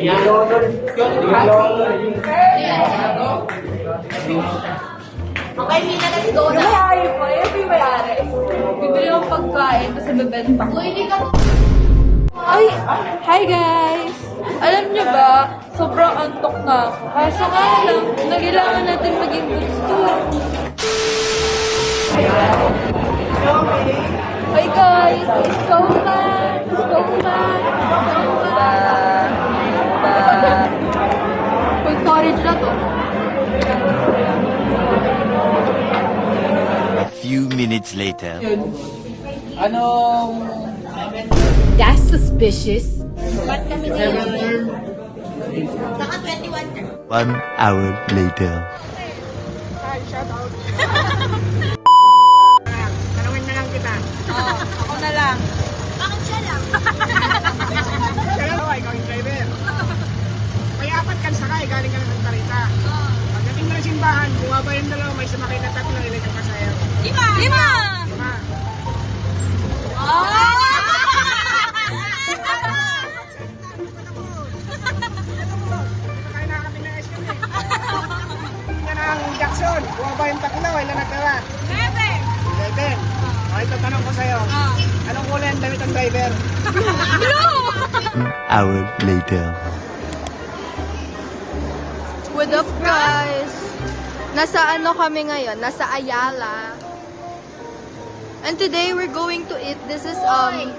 Okay, Mila, let's go na. May po, yung may-ari. Bibili yung pagkain, tapos bibenta ko. Uy, hindi ka... Ay, hi guys! Alam niyo ba, sobrang antok na ako. Kaso nga lang, kailangan natin maging gusto. Hi guys! Let's go na! Let's go na! Full storage na to. Few minutes later. That's suspicious. Ba't kami nila? Saka 21 na. 1 hour later. Hi, shout out. Tanungin na lang kita. Ako na lang. Bakit siya lang? Kaya ikaw yung driver. May 4 kang sakay, galing ka na ng Tarita. Pagdating na ng simbahan, bumaba yung dalawa, may sumakay na 3, ilan yung masaya. 5! 5! 5. Oh! Kaya na kami ng ice cream eh. Yan ang Jackson, bumaba yung 3, ilan natara? 11. Okay, ito tanong ko sa'yo. Anong kulay ang damit ng driver? 1 hour later. What up guys? Nasa ano kami ngayon? Nasa Ayala. And today we're going to eat. This is Tagalog.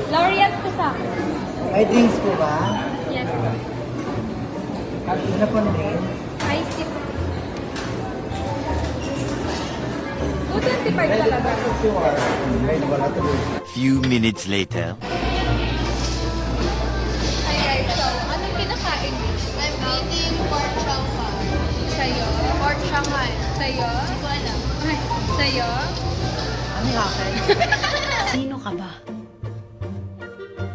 Laureate ko sa akin. May drinks po ba? Yes. Ano po na rin? Ice tea. 225 talaga. Few minutes later. Hi guys, so anong kinakain mo? I'm eating pork Shanghai. Sa'yo? Pork Shanghai. Sa'yo? Hindi ko alam. Sa'yo? Ano yung akin? Sino ka ba?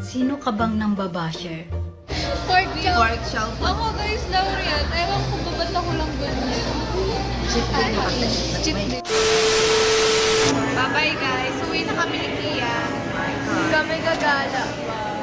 Sino ka bang nang babasher? Pork chow. Pork Shanghai. Ako guys, Laureate. Ewan ko ba ba't ako lang ganyan? Cheat din mo kasi. Cheat day. Bye-bye guys. Uwi na kami ni Kian. Kami gagala. Wow.